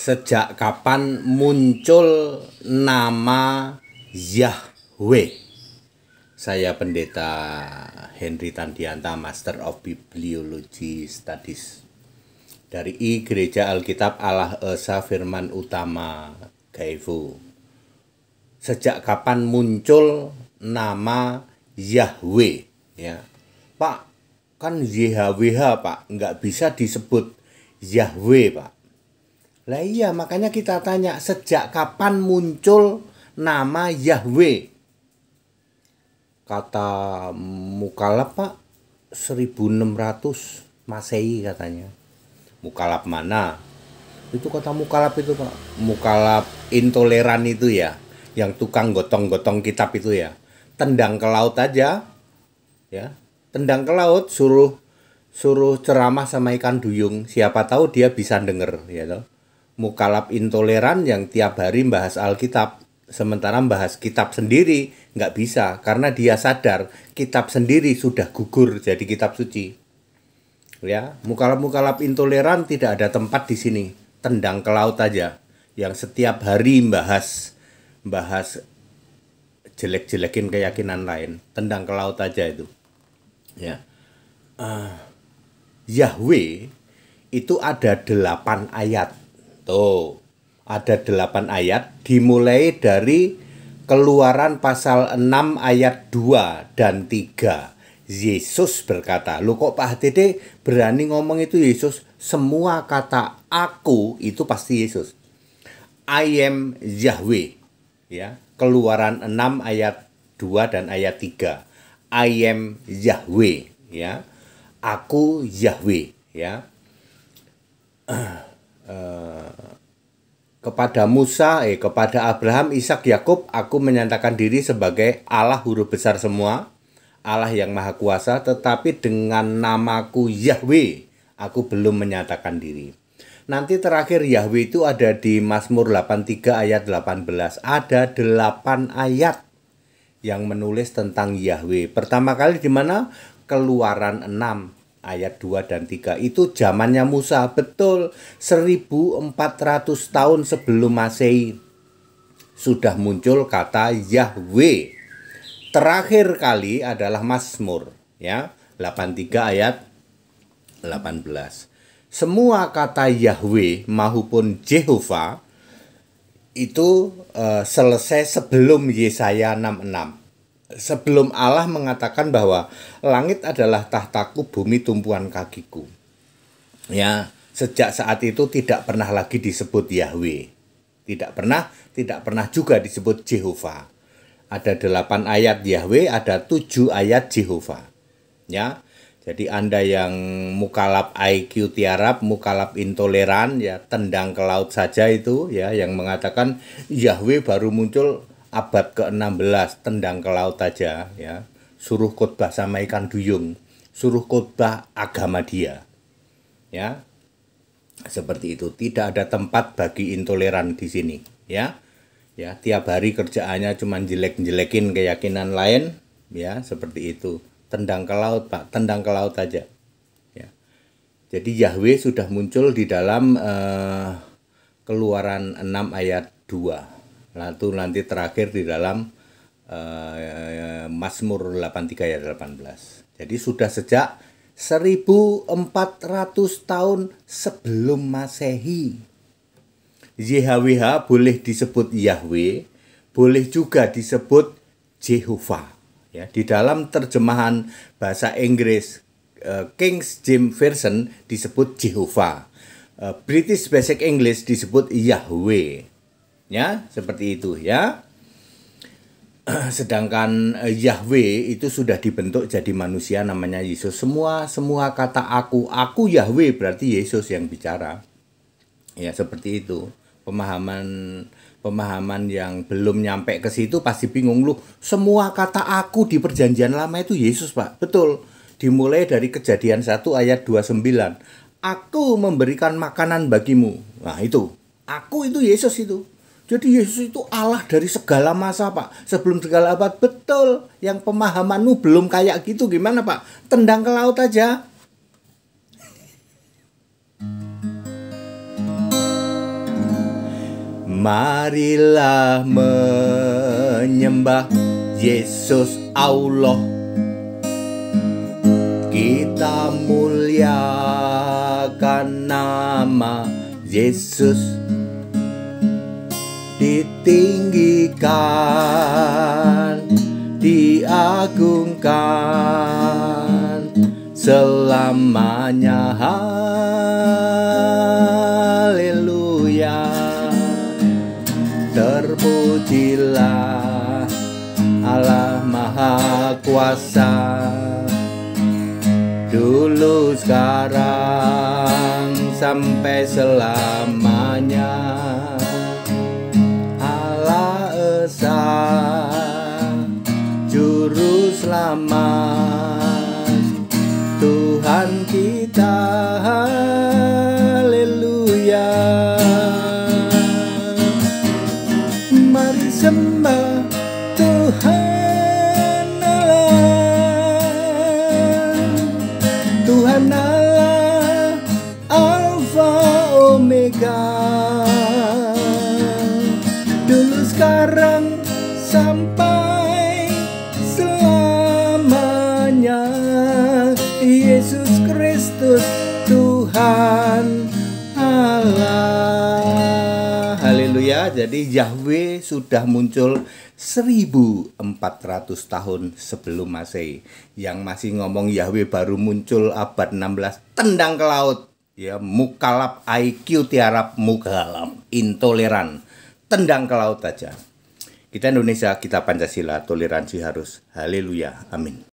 Sejak kapan muncul nama Yahweh? Saya Pendeta Henry Tandianta, Master of Bibliology Studies dari Gereja Alkitab Allah Esa Firman Utama Gaifu. Sejak kapan muncul nama Yahweh? Ya, Pak, kan YHWH Pak, nggak bisa disebut Yahweh Pak. Lah iya, makanya kita tanya, sejak kapan muncul nama Yahweh? Kata Mukalab Pak, 1600 Masehi katanya. Mukalab mana? Itu kata Mukalab itu Pak. Mukalab intoleran itu ya, yang tukang gotong-gotong kitab itu ya. Tendang ke laut aja. Ya, tendang ke laut, suruh ceramah sama ikan duyung. Siapa tahu dia bisa denger, ya toh. Mukalab intoleran yang tiap hari bahas Alkitab, sementara bahas kitab sendiri nggak bisa, karena dia sadar kitab sendiri sudah gugur jadi kitab suci. Ya, mukalab intoleran tidak ada tempat di sini. Tendang ke laut aja, yang setiap hari bahas jelek-jelekin keyakinan lain. Tendang ke laut aja itu. Ya, Yahweh itu ada 8 ayat. Tuh, ada 8 ayat dimulai dari Keluaran pasal 6 ayat 2 dan 3. Yesus berkata, "Loh kok Pak HTD berani ngomong itu Yesus? Semua kata aku itu pasti Yesus. I am Yahweh." Ya, Keluaran 6 ayat 2 dan ayat 3. I am Yahweh, ya. Aku Yahweh, ya. Kepada Musa, kepada Abraham, Ishak, Yakub, aku menyatakan diri sebagai Allah huruf besar semua, Allah yang maha kuasa, tetapi dengan namaku Yahweh, aku belum menyatakan diri. Nanti terakhir Yahweh itu ada di Mazmur 83 ayat 18. Ada 8 ayat yang menulis tentang Yahweh. Pertama kali di mana? Keluaran 6 ayat 2 dan 3. Itu zamannya Musa, betul. 1400 tahun sebelum Masehi sudah muncul kata Yahweh. Terakhir kali adalah Mazmur, ya, 83 ayat 18. Semua kata Yahweh maupun Jehovah itu selesai sebelum Yesaya 66. Sebelum Allah mengatakan bahwa langit adalah tahtaku, bumi tumpuan kakiku. Ya, sejak saat itu tidak pernah lagi disebut Yahweh. Tidak pernah juga disebut Jehovah. Ada 8 ayat Yahweh, ada 7 ayat Jehovah. Ya. Jadi Anda yang mukalab IQ tiarap, mukalab intoleran, ya, tendang ke laut saja itu, ya, yang mengatakan Yahweh baru muncul abad ke-16, tendang ke laut aja, ya. Suruh khotbah sama ikan duyung, suruh khotbah agama dia. Ya. Seperti itu, tidak ada tempat bagi intoleran di sini, ya. Ya, tiap hari kerjaannya cuma jelek-jelekin keyakinan lain, ya, seperti itu. Tendang ke laut Pak, tendang ke laut aja, ya. Jadi Yahweh sudah muncul di dalam Keluaran 6 ayat 2. Lalu nanti terakhir di dalam Mazmur 83 ayat 18. Jadi sudah sejak 1400 tahun sebelum Masehi. YHWH boleh disebut Yahweh, boleh juga disebut Jehovah. Ya, di dalam terjemahan bahasa Inggris King James Version disebut Jehovah, British Basic English disebut Yahweh, ya, seperti itu, ya. Sedangkan Yahweh itu sudah dibentuk jadi manusia namanya Yesus. Semua kata aku Yahweh berarti Yesus yang bicara, ya, seperti itu. Pemahaman yang belum nyampe ke situ pasti bingung, loh, semua kata aku di perjanjian lama itu Yesus Pak. Betul. Dimulai dari Kejadian 1 ayat 29. Aku memberikan makanan bagimu. Nah itu, aku itu Yesus itu. Jadi Yesus itu Allah dari segala masa Pak. Sebelum segala abad, betul. Yang pemahamanmu belum kayak gitu gimana Pak? Tendang ke laut aja. Marilah menyembah Yesus Allah, kita muliakan nama Yesus, ditinggikan, diagungkan selamanya. Haleluya. Terpujilah Allah Maha Kuasa, dulu, sekarang, sampai selamanya. Allah Esa, Juru Selamat, Tuhan kita. Haleluya. Mari sembah Tuhan Allah, Tuhan Allah, Alfa Omega, dulu, sekarang, sampai selamanya. Yesus Kristus Tuhan Allah. Haleluya. Jadi Yahweh sudah muncul 1400 tahun sebelum Masehi. Yang masih ngomong Yahweh baru muncul abad 16, tendang ke laut. Ya, mukalap, IQ tiarap, mukalap, intoleran, tendang ke laut aja. Kita Indonesia, kita Pancasila, toleransi harus. Haleluya. Amin.